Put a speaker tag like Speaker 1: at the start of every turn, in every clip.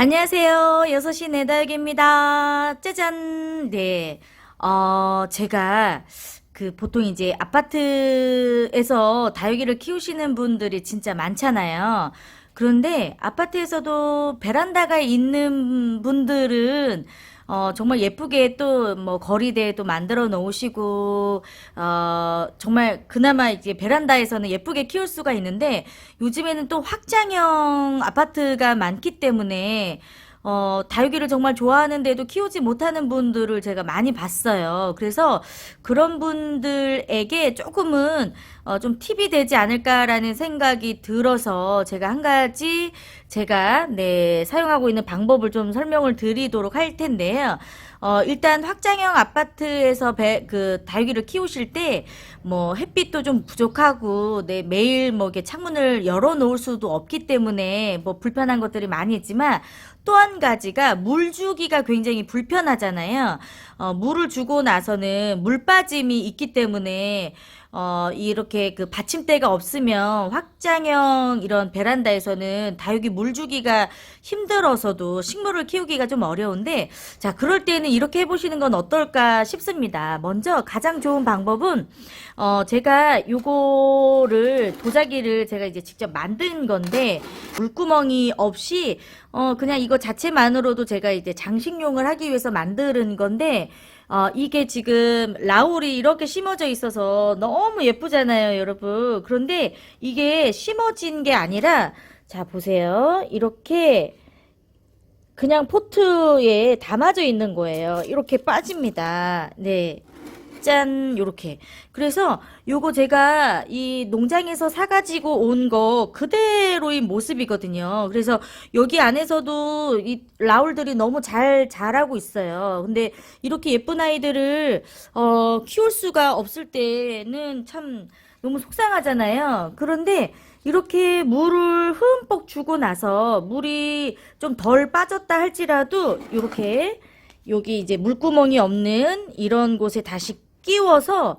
Speaker 1: 안녕하세요. 6시 내다육입니다. 짜잔. 네. 제가 보통 이제 아파트에서 다육이를 키우시는 분들이 진짜 많잖아요. 그런데 아파트에서도 베란다가 있는 분들은 정말 예쁘게 또 뭐 거리대에 또 만들어 놓으시고 정말 그나마 이제 베란다에서는 예쁘게 키울 수가 있는데 요즘에는 또 확장형 아파트가 많기 때문에 다육이를 정말 좋아하는데도 키우지 못하는 분들을 제가 많이 봤어요. 그래서 그런 분들에게 조금은 좀 팁이 되지 않을까라는 생각이 들어서 제가 한 가지 제가 사용하고 있는 방법을 좀 설명을 드리도록 할 텐데요. 일단 확장형 아파트에서 다육이를 키우실 때 뭐 햇빛도 좀 부족하고 매일 뭐 이렇게 창문을 열어 놓을 수도 없기 때문에 뭐 불편한 것들이 많이 있지만 또 한 가지가 물 주기가 굉장히 불편하잖아요. 물을 주고 나서는 물 빠짐이 있기 때문에 이렇게 받침대가 없으면 확장형 이런 베란다에서는 다육이 물 주기가 힘들어서도 식물을 키우기가 좀 어려운데, 자, 그럴 때는 이렇게 해보시는 건 어떨까 싶습니다. 먼저 가장 좋은 방법은, 제가 요거를, 도자기를 제가 이제 직접 만든 건데, 물구멍이 없이, 그냥 이거 자체만으로도 제가 이제 장식용을 하기 위해서 만드는 건데, 이게 지금 라울이 이렇게 심어져 있어서 너무 예쁘잖아요, 여러분. 그런데 이게 심어진 게 아니라, 자, 보세요. 이렇게 그냥 포트에 담아져 있는 거예요. 이렇게 빠집니다. 네. 짠, 요렇게. 그래서 요거 제가 이 농장에서 사가지고 온 거 그대로인 모습이거든요. 그래서 여기 안에서도 이 라울들이 너무 잘 자라고 있어요. 근데 이렇게 예쁜 아이들을 키울 수가 없을 때는 참 너무 속상하잖아요. 그런데 이렇게 물을 흠뻑 주고 나서 물이 좀 덜 빠졌다 할지라도 이렇게 여기 이제 물구멍이 없는 이런 곳에 다시 끼워서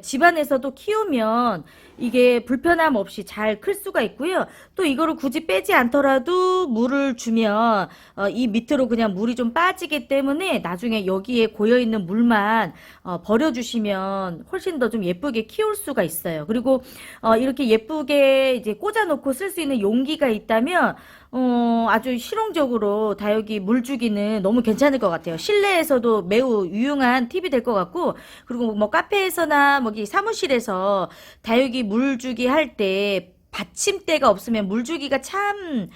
Speaker 1: 집안에서도 키우면 이게 불편함 없이 잘 클 수가 있고요. 또 이거를 굳이 빼지 않더라도 물을 주면 이 밑으로 그냥 물이 좀 빠지기 때문에 나중에 여기에 고여있는 물만 버려주시면 훨씬 더 좀 예쁘게 키울 수가 있어요. 그리고 이렇게 예쁘게 이제 꽂아놓고 쓸 수 있는 용기가 있다면 아주 실용적으로 다육이 물 주기는 너무 괜찮을 것 같아요. 실내에서도 매우 유용한 팁이 될 것 같고, 그리고 뭐 카페에서나 뭐 사무실에서 다육이 물 주기 할 때 받침대가 없으면 물 주기가 참,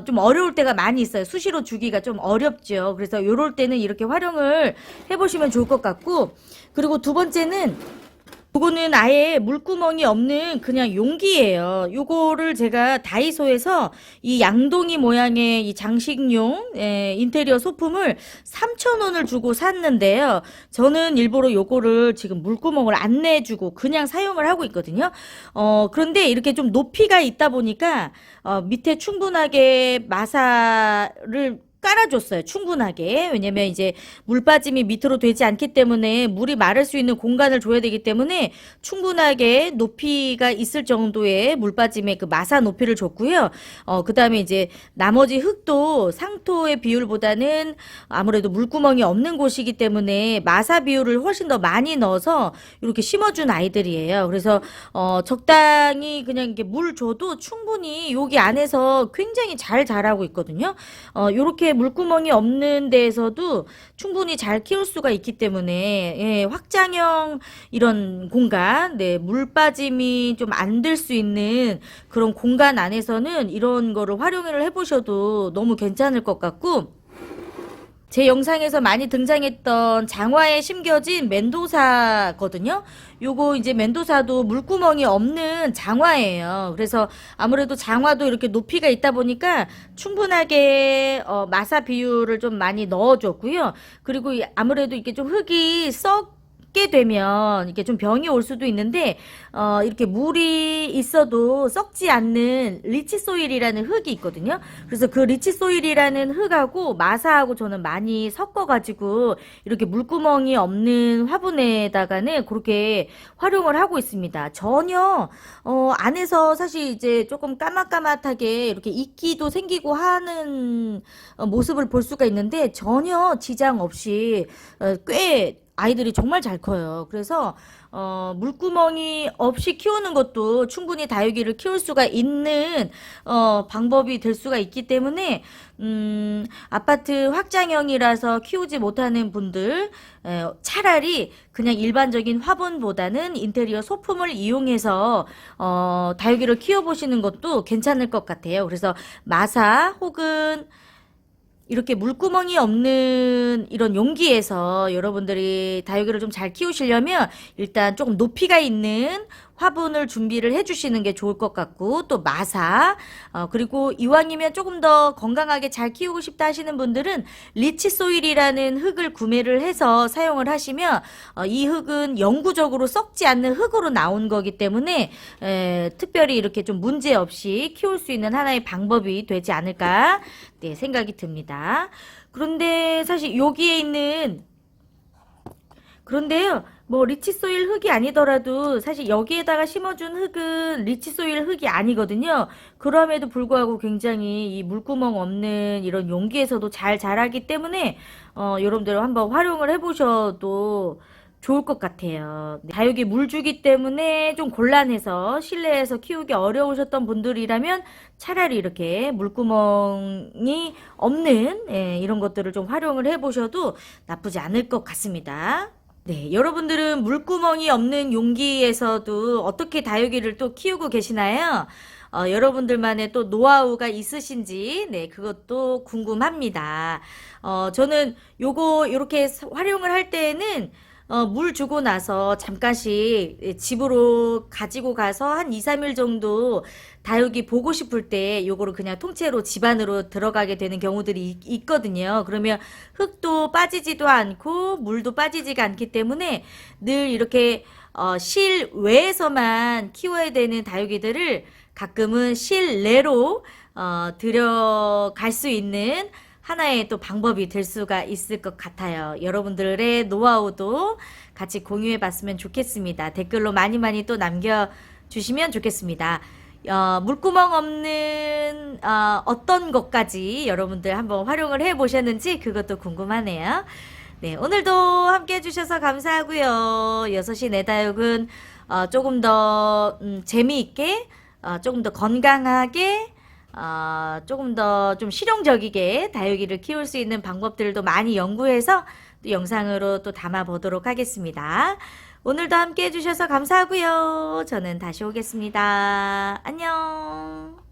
Speaker 1: 좀 어려울 때가 많이 있어요. 수시로 주기가 좀 어렵죠. 그래서 요럴 때는 이렇게 활용을 해보시면 좋을 것 같고, 그리고 두 번째는 요거는 아예 물구멍이 없는 그냥 용기예요. 요거를 제가 다이소에서 이 양동이 모양의 이 장식용 인테리어 소품을 3,000원을 주고 샀는데요. 저는 일부러 요거를 지금 물구멍을 안 내주고 그냥 사용을 하고 있거든요. 그런데 이렇게 좀 높이가 있다 보니까 밑에 충분하게 마사를 깔아줬어요. 충분하게. 왜냐면 이제 물 빠짐이 밑으로 되지 않기 때문에 물이 마를 수 있는 공간을 줘야 되기 때문에 충분하게 높이가 있을 정도의 물 빠짐의 그 마사 높이를 줬고요. 그 다음에 이제 나머지 흙도 상토의 비율보다는 아무래도 물구멍이 없는 곳이기 때문에 마사 비율을 훨씬 더 많이 넣어서 이렇게 심어준 아이들이에요. 그래서 적당히 그냥 이렇게 물 줘도 충분히 여기 안에서 굉장히 잘 자라고 있거든요. 요렇게 물구멍이 없는 데에서도 충분히 잘 키울 수가 있기 때문에 확장형 이런 공간, 물 빠짐이 좀 안 될 수 있는 그런 공간 안에서는 이런 거를 활용을 해보셔도 너무 괜찮을 것 같고, 제 영상에서 많이 등장했던 장화에 심겨진 멘도사거든요. 요거 이제 멘도사도 물구멍이 없는 장화예요. 그래서 아무래도 장화도 이렇게 높이가 있다 보니까 충분하게 마사 비율을 좀 많이 넣어줬고요. 그리고 아무래도 이게 좀 흙이 썩 묻게 되면 이게 좀 병이 올 수도 있는데 이렇게 물이 있어도 썩지 않는 리치 소일이라는 흙이 있거든요. 그래서 그 리치 소일이라는 흙하고 마사하고 저는 많이 섞어가지고 이렇게 물구멍이 없는 화분에다가는 그렇게 활용을 하고 있습니다. 전혀 안에서 사실 이제 조금 까맣까맣하게 이렇게 이끼도 생기고 하는 모습을 볼 수가 있는데 전혀 지장 없이 꽤 아이들이 정말 잘 커요. 그래서 물구멍이 없이 키우는 것도 충분히 다육이를 키울 수가 있는 방법이 될 수가 있기 때문에 아파트 확장형이라서 키우지 못하는 분들 차라리 그냥 일반적인 화분보다는 인테리어 소품을 이용해서 다육이를 키워보시는 것도 괜찮을 것 같아요. 그래서 마사 혹은 이렇게 물구멍이 없는 이런 용기에서 여러분들이 다육이를 좀 잘 키우시려면 일단 조금 높이가 있는 화분을 준비를 해주시는 게 좋을 것 같고 또 마사 그리고 이왕이면 조금 더 건강하게 잘 키우고 싶다 하시는 분들은 리치 소일이라는 흙을 구매를 해서 사용을 하시면 이 흙은 영구적으로 썩지 않는 흙으로 나온 거기 때문에 특별히 이렇게 좀 문제 없이 키울 수 있는 하나의 방법이 되지 않을까 네, 생각이 듭니다. 그런데 사실 여기에 있는 그런데요, 뭐 리치소일 흙이 아니더라도 사실 여기에다가 심어준 흙은 리치소일 흙이 아니거든요. 그럼에도 불구하고 굉장히 이 물구멍 없는 이런 용기에서도 잘 자라기 때문에 여러분들 한번 활용을 해보셔도 좋을 것 같아요. 네, 다육이 물 주기 때문에 좀 곤란해서 실내에서 키우기 어려우셨던 분들이라면 차라리 이렇게 물구멍이 없는 이런 것들을 좀 활용을 해보셔도 나쁘지 않을 것 같습니다. 네, 여러분들은 물구멍이 없는 용기에서도 어떻게 다육이를 또 키우고 계시나요? 여러분들만의 또 노하우가 있으신지, 네, 그것도 궁금합니다. 저는 요거, 요렇게 활용을 할 때에는 물 주고 나서 잠깐씩 집으로 가지고 가서 한 2, 3일 정도 다육이 보고 싶을 때 요거를 그냥 통째로 집 안으로 들어가게 되는 경우들이 있거든요. 그러면 흙도 빠지지도 않고 물도 빠지지가 않기 때문에 늘 이렇게 실외에서만 키워야 되는 다육이들을 가끔은 실내로 들여갈 수 있는 하나의 또 방법이 될 수가 있을 것 같아요. 여러분들의 노하우도 같이 공유해 봤으면 좋겠습니다. 댓글로 많이 많이 또 남겨주시면 좋겠습니다. 물구멍 없는 어떤 것까지 여러분들 한번 활용을 해 보셨는지 그것도 궁금하네요. 네, 오늘도 함께 해주셔서 감사하고요. 6시 내 다육은 조금 더 재미있게 조금 더 건강하게 조금 더 좀 실용적이게 다육이를 키울 수 있는 방법들도 많이 연구해서 또 영상으로 또 담아 보도록 하겠습니다. 오늘도 함께 해주셔서 감사하고요. 저는 다시 오겠습니다. 안녕.